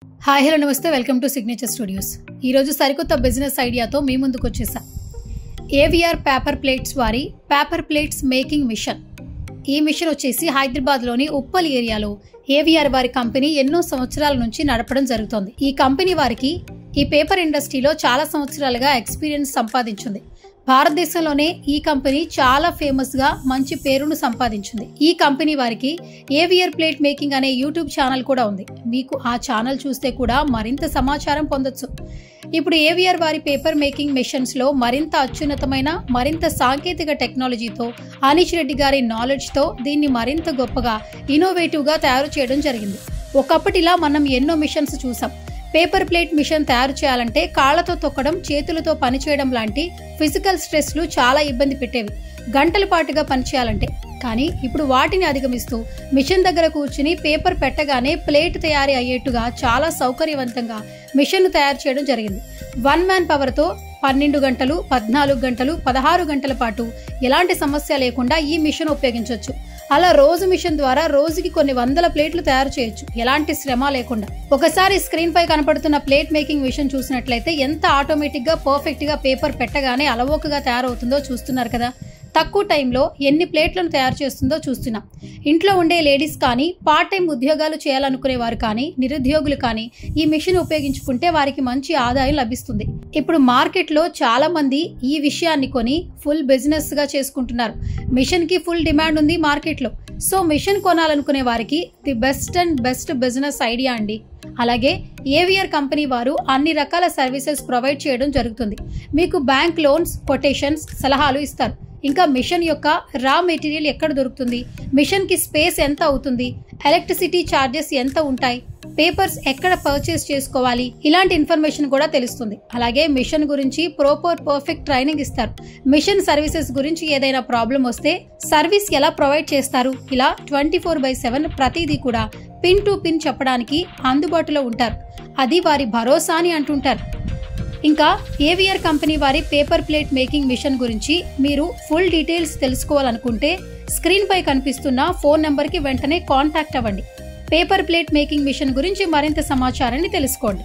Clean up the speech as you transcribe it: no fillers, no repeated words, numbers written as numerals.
Hi hello నమస్తే, welcome to signature studios. ఈరోజు సరికొత్త బిజినెస్ ఐడియాతో మీ ముందుకు వచ్చేసా. ఏవిఆర్ పేపర్ ప్లేట్స్ వారి పేపర్ ప్లేట్స్ మేకింగ్ మిషన్. ఈ మిషన్ వచ్చేసి హైదరాబాద్లోని ఉప్పల్ ఏరియాలో ఏవిఆర్ వారి కంపెనీ ఎన్నో సంవత్సరాల నుంచి నడపడం జరుగుతోంది. ఈ కంపెనీ వారికి ఈ పేపర్ ఇండస్ట్రీలో చాలా సంవత్సరాలుగా ఎక్స్పీరియన్స్ సంపాదించింది. భారతదేశంలోనే ఈ కంపెనీ చాలా ఫేమస్ గా మంచి పేరును సంపాదించింది. ఈ కంపెనీ వారికి ఏవిఆర్ ప్లేట్ మేకింగ్ అనే యూట్యూబ్ ఛానల్ కూడా ఉంది. మీకు ఆ ఛానల్ చూస్తే కూడా మరింత సమాచారం పొందొచ్చు. ఇప్పుడు ఏవిఆర్ వారి పేపర్ మేకింగ్ మిషన్స్ లో మరింత అత్యున్నతమైన మరింత సాంకేతిక టెక్నాలజీతో అనీష్ రెడ్డి గారి నాలెడ్జ్ తో దీన్ని మరింత గొప్పగా ఇన్నోవేటివ్ గా తయారు చేయడం జరిగింది. ఒకప్పటిలా మనం ఎన్నో మిషన్స్ చూసాం. పేపర్ ప్లేట్ మిషన్ తయారు చేయాలంటే కాళ్లతో తొక్కడం, చేతులతో పనిచేయడం లాంటి ఫిజికల్ స్ట్రెస్లు చాలా ఇబ్బంది పెట్టేవి, గంటల పాటుగా పనిచేయాలంటే. కానీ ఇప్పుడు వాటిని అధిగమిస్తూ మిషన్ దగ్గర కూర్చుని పేపర్ పెట్టగానే ప్లేట్ తయారీ అయ్యేట్టుగా చాలా సౌకర్యవంతంగా మిషన్ను తయారు చేయడం జరిగింది. 1 మ్యాన్ పవర్తో 12 గంటలు, 14 గంటలు, 16 గంటల పాటు ఎలాంటి సమస్య లేకుండా ఈ మిషన్ ఉపయోగించవచ్చు. అలా రోజు మిషన్ ద్వారా రోజుకి కొన్ని వందల ప్లేట్లు తయారు చేయొచ్చు, ఎలాంటి శ్రమ లేకుండా. ఒకసారి స్క్రీన్ పై కనపడుతున్న ప్లేట్ మేకింగ్ మిషన్ చూసినట్లయితే ఎంత ఆటోమేటిక్ గా పర్ఫెక్ట్ గా పేపర్ పెట్టగానే అలవోకగా తయారవుతుందో చూస్తున్నారు కదా. తక్కువ టైంలో ఎన్ని ప్లేట్లను తయారు చేస్తుందో చూస్తున్నాం. ఇంట్లో ఉండే లేడీస్ కానీ, పార్ట్ టైం ఉద్యోగాలు చేయాలనుకునే వారు కానీ, నిరుద్యోగులు కానీ ఈ మిషన్ ఉపయోగించుకుంటే వారికి మంచి ఆదాయం లభిస్తుంది. ఇప్పుడు మార్కెట్లో చాలా మంది ఈ విషయాన్ని కొని ఫుల్ బిజినెస్ గా చేసుకుంటున్నారు. మిషన్ కి ఫుల్ డిమాండ్ ఉంది మార్కెట్లో. సో మిషన్ కొనాలనుకునే వారికి the best and best business idea అండి. అలాగే ఏవిఆర్ కంపెనీ వారు అన్ని రకాల సర్వీసెస్ ప్రొవైడ్ చేయడం జరుగుతుంది. మీకు బ్యాంక్ లోన్స్, కొటేషన్స్, సలహాలు ఇస్తారు. ఇంకా మిషన్ యొక్క రా మెటీరియల్ ఎక్కడ దొరుకుతుంది, మిషన్ కి స్పేస్ ఎంత అవుతుంది, ఎలక్ట్రిసిటీ ఛార్జెస్ ఎంత ఉంటాయి, పేపర్స్ ఎక్కడ పర్చేస్ చేసుకోవాలి, ఇలాంటి ఇన్ఫర్మేషన్ కూడా తెలుస్తుంది. అలాగే మిషన్ గురించి పర్ఫెక్ట్ ట్రైనింగ్ ఇస్తారు. మిషన్ సర్వీసెస్ గురించి ఏదైనా ప్రాబ్లం వస్తే సర్వీస్ ఎలా ప్రొవైడ్ చేస్తారు, ఇలా 24/7 ప్రతిదీ కూడా పిన్ టు పిన్ చెప్పడానికి అందుబాటులో ఉంటారు. అది వారి భరోసా అని అంటుంటారు. ఇంకా ఏవిఆర్ కంపెనీ వారి పేపర్ ప్లేట్ మేకింగ్ మిషన్ గురించి మీరు ఫుల్ డీటెయిల్స్ తెలుసుకోవాలనుకుంటే స్క్రీన్ పై కనిపిస్తున్న ఫోన్ నెంబర్ కి వెంటనే కాంటాక్ట్ అవ్వండి. పేపర్ ప్లేట్ మేకింగ్ మిషన్ గురించి మరింత సమాచారాన్ని తెలుసుకోండి.